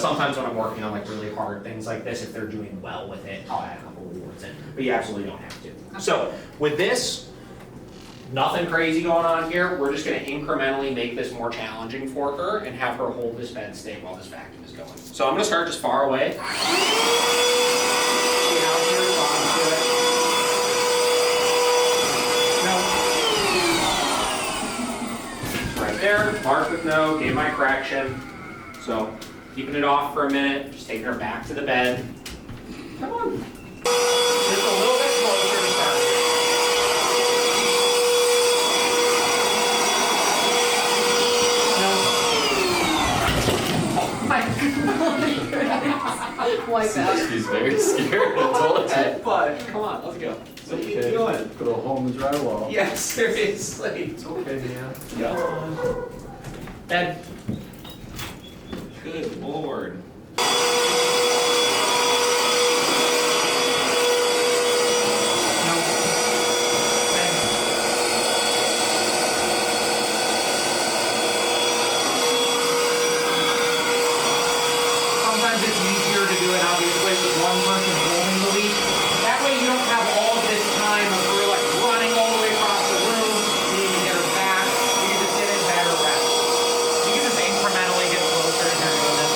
sometimes when I'm working on like really hard things like this, if they're doing well with it, I'll add a couple rewards in. But you absolutely don't have to. So with this, nothing crazy going on here. We're just going to incrementally make this more challenging for her and have her hold this bed state while this vacuum is going. So I'm going to start just far away. See how she responds to it. No. Right there, mark with no, gave my correction. So keeping it off for a minute, just taking her back to the bed. Come on. Just a little bit closer to start. Like that. She's very scared. I told you. But come on, let's go. What are you doing? Put a hole in the drywall. Yeah, seriously. It's okay, man. Go. Bed. Good Lord. Sometimes it's easier to do it obviously with one person holding the lead. That way you don't have all of this time of her like running all the way across the room. You need to get her back. You can just get in bed or rest. You can just incrementally get closer as you're doing this.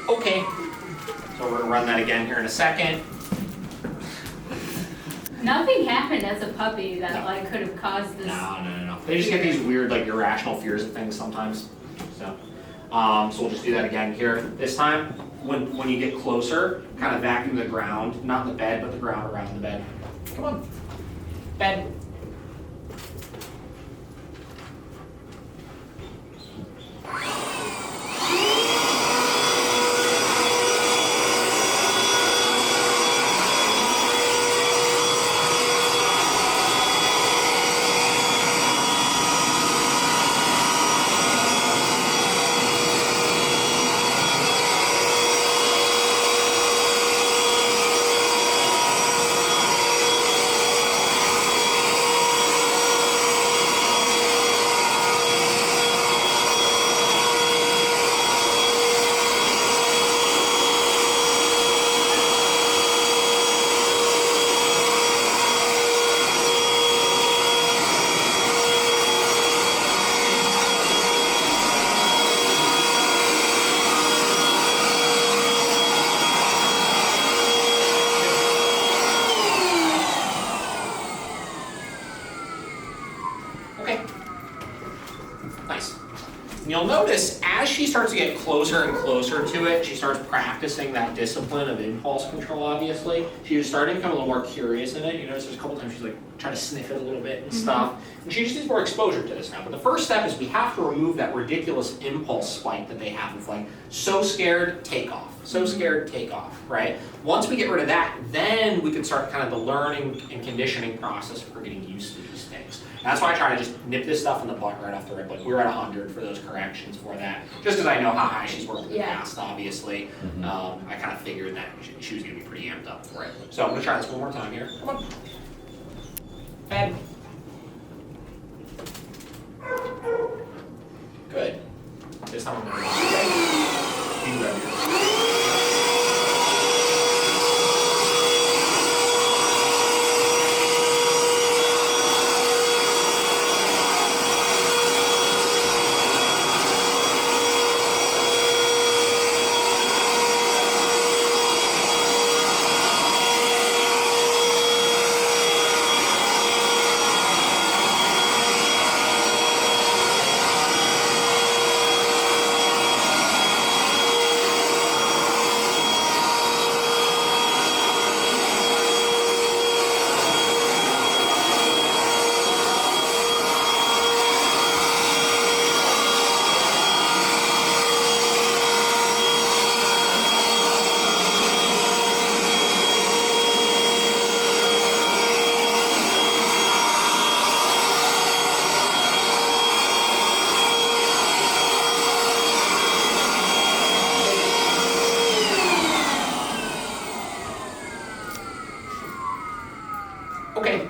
Okay, so we're gonna run that again here in a second. Nothing happened as a puppy that No. like could have caused this. No. They just get these weird like irrational fears of things sometimes. So we'll just do that again here. This time, when you get closer, kind of vacuum the ground, not the bed, but the ground around the bed. Come on, bed. Okay. Nice. And you'll notice as she starts to get closer and closer to it, she starts practicing that discipline of impulse control, obviously. She's starting to become a little more curious in it. You notice there's a couple times she's like trying to sniff it a little bit and stuff. And she just needs more exposure to this now. But the first step is we have to remove that ridiculous impulse spike that they have of like, so scared, take off. So scared, take off, right? Once we get rid of that, then we can start kind of the learning and conditioning process for getting used to these things. And that's why I try to just nip this stuff in the butt right off the rip. Like we were at 100 for those corrections for that. Just because I know how high she's worked in the past, obviously. I kind of figured that she was going to be pretty amped up for it. So I'm going to try this one more time here. Come on. Bed. Good. This time I'm going to be ready. Okay.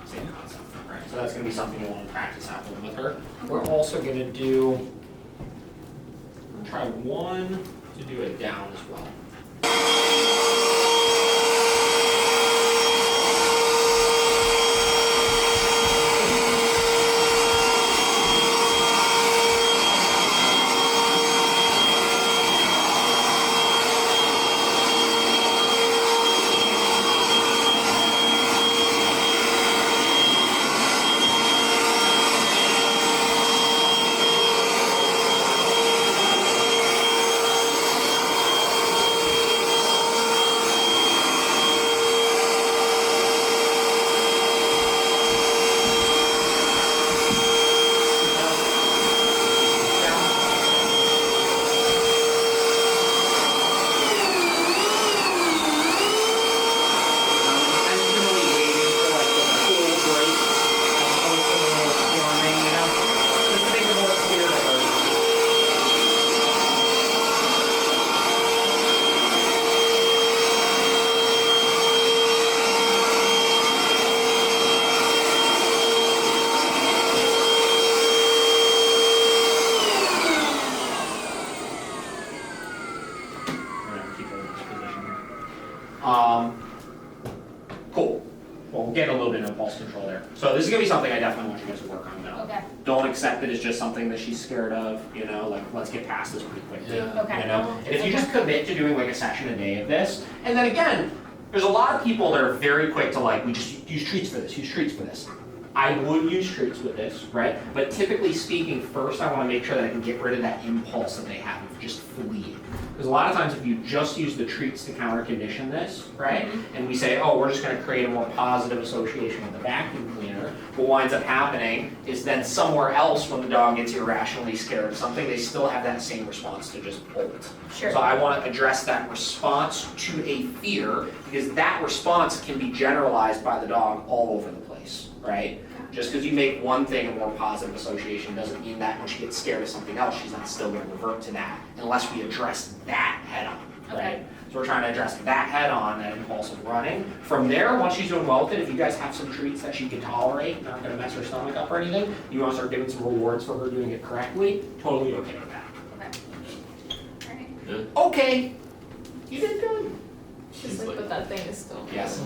Same concept, right? So that's gonna be something you want to practice at home with her. We're also gonna do, try one to do it down as well. Cool. Well, we'll get a little bit of impulse control there. So this is gonna be something I definitely want you guys to work on now. Okay. Don't accept it as just something that she's scared of, you know, like let's get past this pretty quickly. Yeah. Okay. You know? And if you just commit to doing like a session a day of this, and then again, there's a lot of people that are very quick to like, we just use treats for this, use treats for this. I would use treats with this, right? But typically speaking, first I wanna make sure that I can get rid of that impulse that they have of just fleeing. Because a lot of times if you just use the treats to counter condition this, right? And we say, oh, we're just gonna create a more positive association with the vacuum cleaner. What winds up happening is then somewhere else when the dog gets irrationally scared of something, they still have that same response to just bolt. Sure. So I wanna address that response to a fear, because that response can be generalized by the dog all over the place, right? Just because you make one thing a more positive association doesn't mean that when she gets scared of something else, she's not still gonna revert to that unless we address that head on, right? Okay. So we're trying to address that head on, that impulsive running. From there, once she's doing well with it, if you guys have some treats that she can tolerate, and aren't gonna mess her stomach up or anything, you wanna start giving some rewards for her doing it correctly, totally okay with that. Okay. Alright. Okay, you did good. Just like, but that thing is still. Yes.